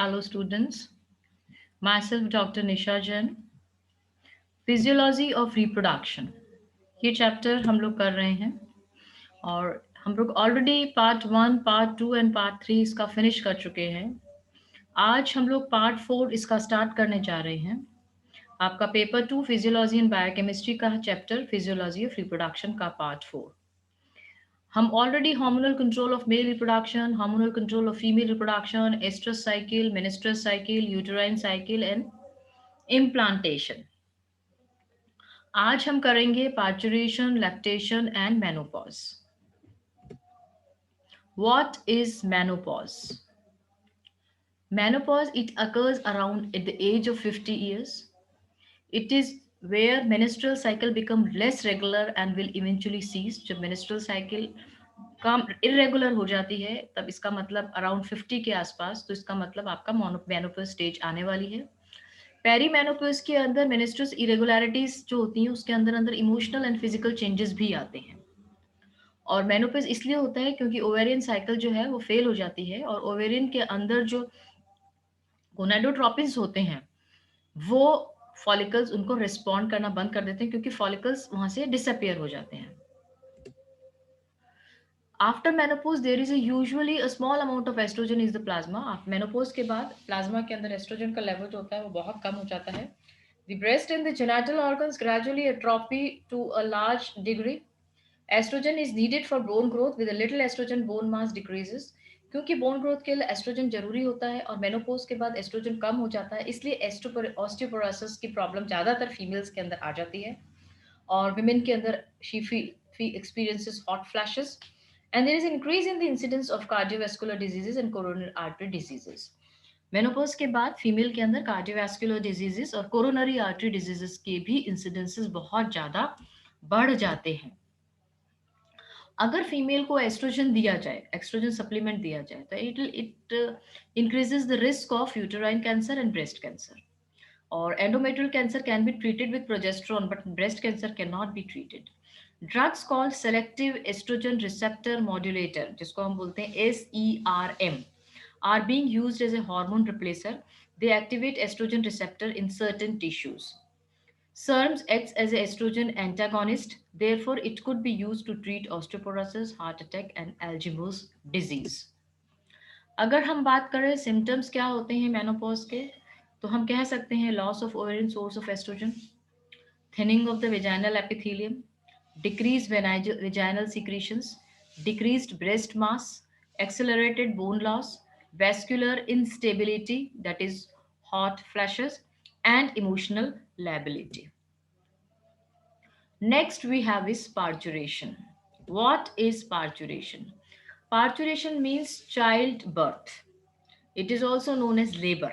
Hello students, myself Dr. Nisha Jain, physiology of reproduction. ये chapter हम लोग कर रहे हैं और हम लोग already part 1, part 2 and part 3 इसका फिनिश कर चुके हैं। आज हम लोग पार्ट 4 इसका स्टार्ट करने जा रहे हैं। आपका पेपर 2 फिजियोलॉजी एंड बायोकेमिस्ट्री का चैप्टर फिजियोलॉजी ऑफ रिप्रोडक्शन का पार्ट 4। हम already hormonal control of male reproduction, hormonal control of female reproduction, estrus cycle, menstrual cycle, uterine cycle and implantation. आज हम करेंगे parturition, lactation and menopause. What is menopause? Menopause, it occurs around at the age of 50 years. It is where menstrual cycle become less regular and will eventually cease. जब menstrual cycle कम irregular हो जाती है तब इसका मतलब around 50 के आसपास, तो इसका मतलब आपका menopause stage आने वाली है। पेरी मेनोपॉज के अंदर मेनिस्ट्रस इरेगुलरिटीज जो होती हैं उसके अंदर अंदर इमोशनल एंड फिजिकल चेंजेस भी आते हैं। और मेनोपॉज इसलिए होता है क्योंकि ओवेरियन साइकिल जो है वो फेल हो जाती है और ओवेरियन के अंदर जो गोनाडोट्रोपिन्स होते हैं वो फॉलिकल्स उनको रिस्पॉन्ड करना बंद कर देते हैं क्योंकि फॉलिकल्स वहां से डिसअपियर हो जाते हैं। After menopause there is usually a small amount of estrogen is the plasma. Menopause के बाद प्लाज्मा के अंदर एस्ट्रोजन का लेवल जो होता है वो बहुत कम हो जाता है। The breast and the genital organs gradually atrophy to a large degree. Estrogen is needed for bone growth, with little estrogen bone mass decreases. क्योंकि बोन ग्रोथ के लिए एस्ट्रोजन जरूरी होता है और मेनोपॉज के बाद एस्ट्रोजन कम हो जाता है, इसलिए ऑस्टियोपोरोसिस की प्रॉब्लम ज्यादातर फीमेल्स के अंदर आ जाती है। और विमेन के अंदर she experiences hot flashes, and there is an increase in the incidence of cardiovascular diseases and coronary artery diseases. Menopause के बाद फीमेल के अंदर कार्डियोवैस्कुलर डिजीजेस और कोरोनरी आर्टरी डिजीजेस के भी इंसिडेंसेस बहुत ज्यादा बढ़ जाते हैं। अगर फीमेल को एस्ट्रोजन दिया जाए, एस्ट्रोजन सप्लीमेंट दिया जाए, तो it increases the risk of uterine cancer and breast cancer. और endometrial cancer can be treated with progesterone, but breast cancer cannot be treated. Drugs called selective estrogen receptor modulator, जिसको हम बोलते हैं SERM, are being used as a hormone replacer. They activate estrogen receptor in certain tissues. SERMs acts as an estrogen antagonist, therefore it could be used to treat osteoporosis, heart attack and Alzheimer's disease. अगर हम बात करें symptoms क्या होते हैं menopause के, तो हम कह सकते हैं loss of ovarian source of oestrogen, thinning of the vaginal epithelium, decrease vaginal secretions, decreased breast mass, accelerated bone loss, vascular instability, that is hot flashes, and emotional lability. Next we have is parturition. What is parturition? Parturition means childbirth. It is also known as labor.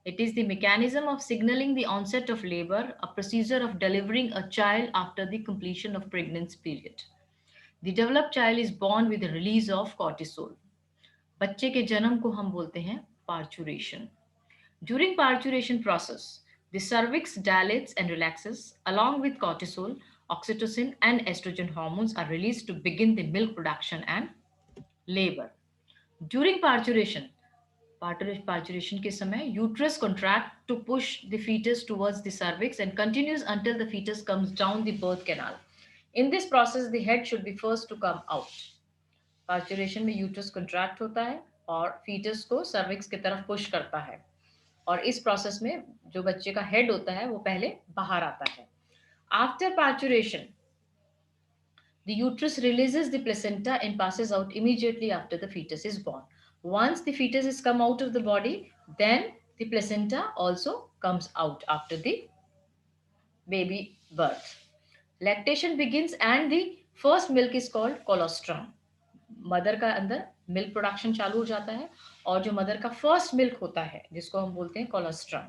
It is the mechanism of signaling the onset of labor, a procedure of delivering a child after the completion of pregnancy period. The developed child is born with the release of cortisol. बच्चे के जन्म को हम बोलते हैं parturition. During parturition process, the cervix dilates and relaxes. Along with cortisol, oxytocin and estrogen hormones are released to begin the milk production and labor. During parturition, parturition के समय uterus contract to push the fetus towards the cervix and continues until the fetus comes down the birth canal. In this process, the head should be first to come out. Parturition में uterus contract होता है और fetus को cervix की तरफ push करता है और इस process में जो बच्चे का head होता है वो पहले बाहर आता है. After parturition, the uterus releases the placenta and passes out immediately after the fetus is born. Once the fetus is come out of the body, then the placenta also comes out after the baby birth. Lactation begins and the first milk is called colostrum. Mother का अंदर milk production चालू हो जाता है और जो mother का first milk होता है जिसको हम बोलते हैं colostrum.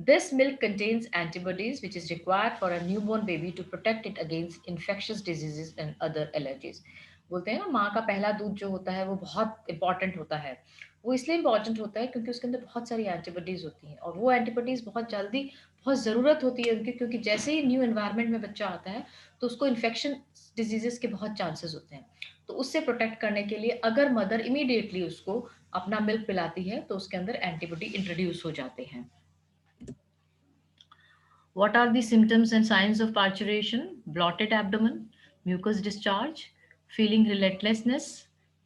This milk contains antibodies which is required for a newborn baby to protect it against infectious diseases and other allergies. बोलते हैं ना माँ का पहला दूध जो होता है वो बहुत इंपॉर्टेंट होता है. वो इसलिए इंपॉर्टेंट होता है क्योंकि उसके अंदर बहुत सारी एंटीबॉडीज होती हैं और वो एंटीबॉडीज बहुत जल्दी बहुत ज़रूरत होती है उनकी, क्योंकि जैसे ही न्यू एनवायरनमेंट में बच्चा आता है तो उसको इन्फेक्शन डिजीजेस के बहुत चांसेस होते हैं. तो उससे प्रोटेक्ट करने के लिए अगर मदर इमीडिएटली उसको अपना मिल्क पिलाती है तो उसके अंदर एंटीबॉडी इंट्रोड्यूस हो जाते हैं. What are the symptoms and signs of parturition? Bloated abdomen, mucus discharge, feeling relentlessness,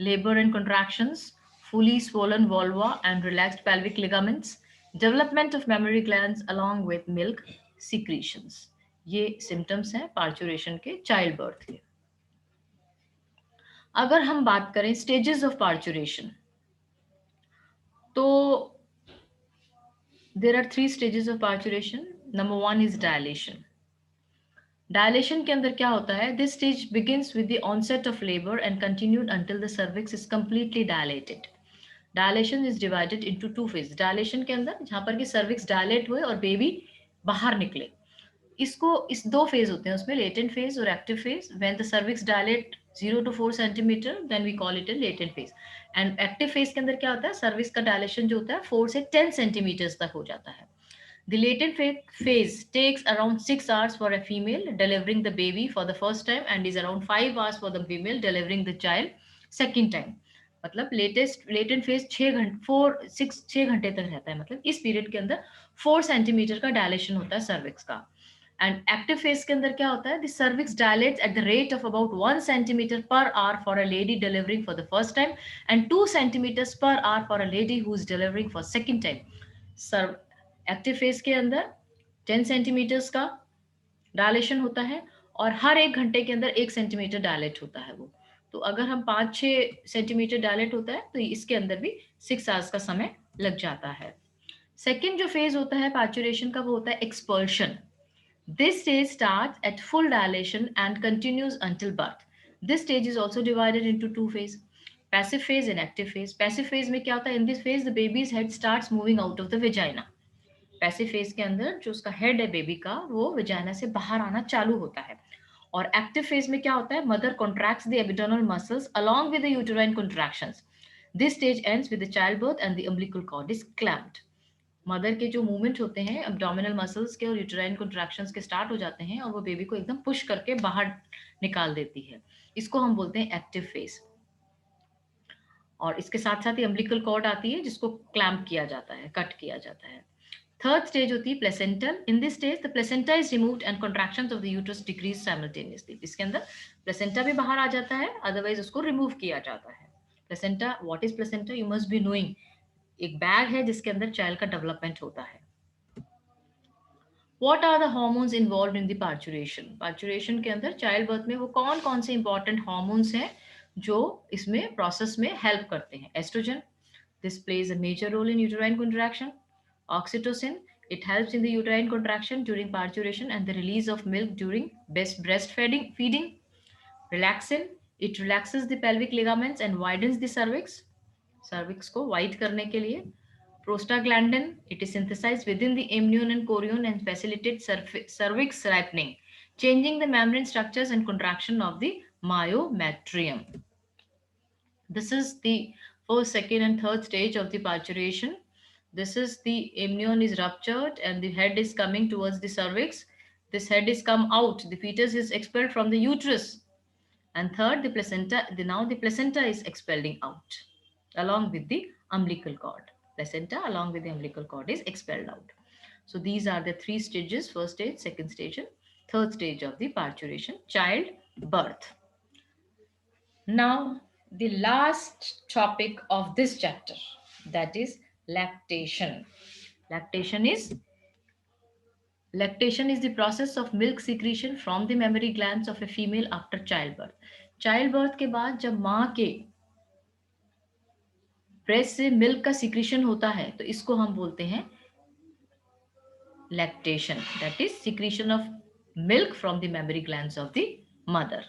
labor and contractions, fully swollen vulva and relaxed pelvic ligaments, development of mammary glands along with milk secretions. ये symptoms हैं parturition के child birth के. अगर हम बात करें stages of parturition, तो there are 3 stages of parturition. Number 1 is dilation. Dilation के अंदर क्या होता है? This stage begins with the onset of labour and continued until the cervix is completely dilated. Dilation is divided into 2 phase. Dilation के अंदर जहां पर कि सर्विक्स डायलेट हुए और बेबी बाहर निकले, इसको इस 2 फेज होते हैं उसमें, लेटेंट फेज और active phase. When the cervix dilate 0 to 4 centimetre then we call it a latent phase. And active phase के अंदर क्या होता है? सर्विक्स का डायलेशन जो होता है 4 से 10 सेंटीमीटर तक हो जाता है. The latent phase takes around 6 hours for a female delivering the baby for the first time and is around 5 hours for the female delivering the child second time. मतलब लेटेंट फेज 6 घंटे तक रहता है. मतलब इस पीरियड के अंदर 4 centimetre का डायलेशन होता है सर्विक्स का. एंड एक्टिव फेज के अंदर क्या होता है? The cervix dilates at the rate of about 1 centimetre per hour for a lady delivering for the first time and 2 centimetres per hour for a lady who is delivering for second time. Active phase के अंदर 10 centimetres का dilation होता है और हर 1 घंटे के अंदर 1 centimetre dilate होता है वो. तो अगर हम 5-6 सेंटीमीटर डायलेट होता है तो इसके अंदर भी 6 आवर्स का समय लग जाता है. सेकेंड जो फेज होता है पार्चुरेशन का वो होता है expulsion. This stage starts at full dilation and continues until birth. This stage is also divided into 2 phase, passive phase and active phase. Passive phase में क्या होता है? In this phase the babies head starts moving out of the vagina. Passive phase के अंदर जो उसका head है baby का वो वेजाइना से बाहर आना चालू होता है. और एक्टिव फेज में क्या होता है? Mother contracts the abdominal muscles along with the uterine contractions. This stage ends with the child birth and the umbilical cord is clamped. Mother के जो मूवमेंट होते हैं एब्डोमिनल मसल्स के और यूटेराइन कॉन्ट्रैक्शंस के स्टार्ट हो जाते हैं और वो बेबी को एकदम पुश करके बाहर निकाल देती है. इसको हम बोलते हैं एक्टिव फेज. और इसके साथ साथ ही अम्बिलिकल कॉर्ड आती है जिसको क्लैम्प किया जाता है, कट किया जाता है. थर्ड स्टेज होती है placental. In this stage the placenta is removed and contractions of the uterus decrease simultaneously. इसके अंदर प्लेसेंटा भी बाहर आ जाता है, अदरवाइज उसको रिमूव किया जाता है. Placenta, what is placenta? You must be knowing. एक बैग है जिसके अंदर चाइल्ड का डेवलपमेंट होता है. What are the hormones involved in the parturition? Parturition के अंदर चाइल्ड बर्थ में वो कौन कौन से इंपॉर्टेंट हॉर्मोन्स हैं जो इसमें प्रोसेस में हेल्प करते हैं? Estrogen, this plays a major role in uterine contraction. Oxytocin, it helps in the uterine contraction during parturition and the release of milk during breastfeeding. Relaxin, it relaxes the pelvic ligaments and widens the cervix. Cervix को wide करने के लिए. Prostaglandin, it is synthesized within the amnion and chorion and facilitates cervix ripening, changing the membrane structures and contraction of the myometrium. This is the first, second, and third stage of the parturition. This is the amnion is ruptured and the head is coming towards the cervix. This head is come out. The fetus is expelled from the uterus. And third, the placenta. Now the placenta is expelling out along with the umbilical cord. Placenta along with the umbilical cord is expelled out. So these are the 3 stages: first stage, second stage, and third stage of the parturition, child birth. Now the last topic of this chapter, that is lactation. Lactation is the process of milk secretion from the mammary glands of a female after childbirth. Childbirth के बाद जब माँ के breast से milk का secretion होता है तो इसको हम बोलते हैं lactation. That is secretion of milk from the mammary glands of the mother.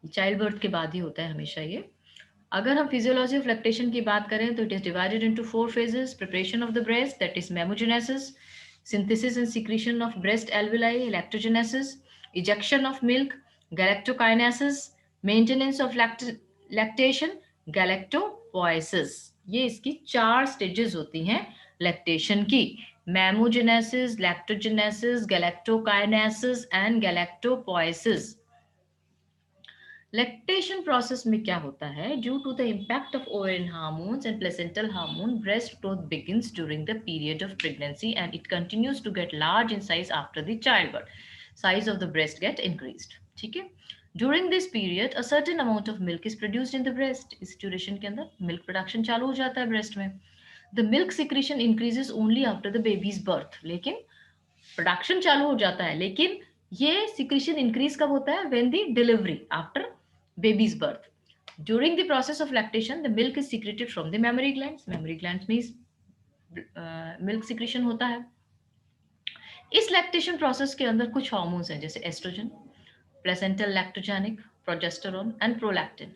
Child birth के बाद ही होता है हमेशा ये. अगर हम फिजियोलॉजी ऑफ लैक्टेशन की बात करें तो it is divided into 4 phases. Preparation of the breast, that is mammogenesis, synthesis and secretion of breast alveoli, lactogenesis, ejection of milk, galactokinesis, maintenance of lactation, galactopoiesis. ये इसकी 4 स्टेजेस होती हैं lactation की. Mammogenesis, lactogenesis, galactokinesis and galactopoiesis. Lactation process में क्या होता है, due to the impact of ovarian hormones and placental hormone, breast growth begins during the period of pregnancy and it continues to get large in size after the childbirth. Size of the breast get increased. ठीक है. During this period, a certain amount of milk is produced in the breast. इस duration के अंदर milk production चालू हो जाता है breast में. The milk secretion increases only after the baby's birth. लेकिन प्रोडक्शन चालू हो जाता है, लेकिन ये सिक्रीशन इंक्रीज कब होता है, when the delivery after babies birth. During the process of lactation the milk is secreted from the mammary glands. Mammary glands में मिल्क सिक्रीशन होता है. इस लैक्टेशन प्रोसेस के अंदर कुछ हार्मोन्स हैं जैसे estrogen, placental lactogenic, progesterone and prolactin.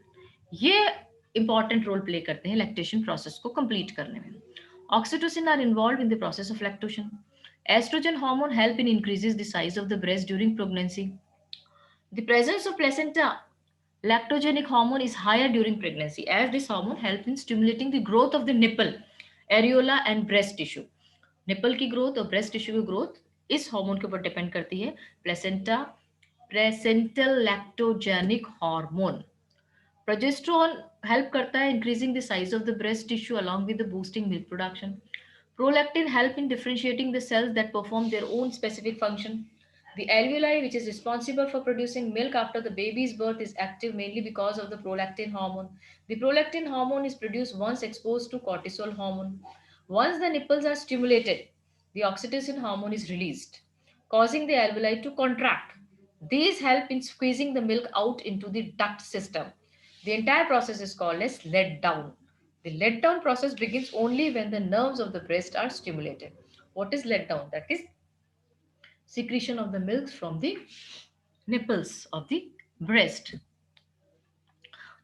ये इंपॉर्टेंट रोल प्ले करते हैं लैक्टेशन प्रोसेस को कंप्लीट करने में. Oxytocin are involve in the process of lactation. Estrogen hormone help in increases the size of the breast during pregnancy. The presence of placenta lactogenic hormone is higher during pregnancy as this hormone helps in stimulating the growth of the nipple, areola and breast tissue. Nipple की growth और breast tissue की growth इस hormone के ऊपर depend करती है. Placenta placental lactogenic hormone. Progesterone help करता है increasing the size of the breast tissue along with the boosting milk production. Prolactin help in differentiating the cells that perform their own specific function. The alveoli, which is responsible for producing milk after the baby's birth, is active mainly because of the prolactin hormone. The prolactin hormone is produced once exposed to cortisol hormone. Once the nipples are stimulated, the oxytocin hormone is released, causing the alveoli to contract. These help in squeezing the milk out into the duct system. The entire process is called as let down. The let down process begins only when the nerves of the breast are stimulated. What is let down? That is secretion of the milk from the nipples of the breast.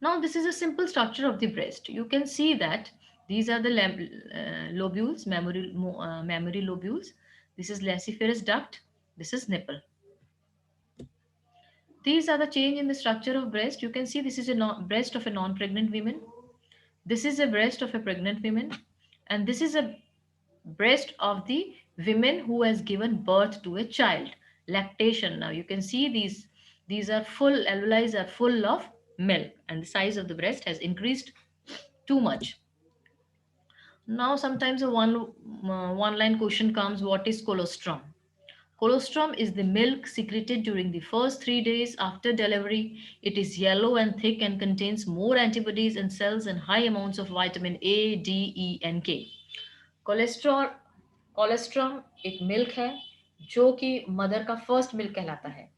Now, this is a simple structure of the breast. You can see that these are the lobules, mammary lobules. This is lacciferous duct. This is nipple. These are the change in the structure of breast. You can see this is a breast of a non-pregnant woman. This is a breast of a pregnant woman, and this is a breast of the women who has given birth to a child. Lactation. Now you can see these are full, alveoli are full of milk and the size of the breast has increased too much. Now sometimes a one line question comes, what is colostrum? Colostrum is the milk secreted during the first 3 days after delivery. It is yellow and thick and contains more antibodies and cells and high amounts of vitamin A, D, E and K. Cholesterol colostrum एक milk है जो कि mother का first milk कहलाता है.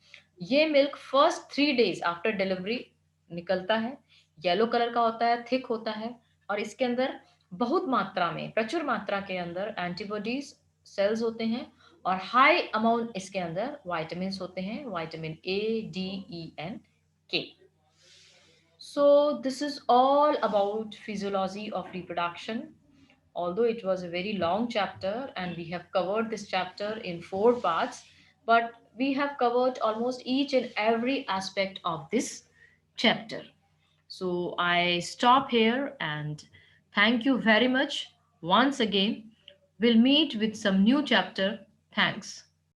ये milk first 3 days after delivery निकलता है. येलो कलर का होता है, थिक होता है और इसके अंदर बहुत मात्रा में, प्रचुर मात्रा के अंदर एंटीबॉडीज सेल्स होते हैं और हाई अमाउंट इसके अंदर विटामिन होते हैं, vitamin A, D, E and K. So this is all about physiology of reproduction. Although it was a very long chapter and we have covered this chapter in 4 parts, but we have covered almost each and every aspect of this chapter. So I stop here and thank you very much once again. We'll meet with some new chapter. Thanks.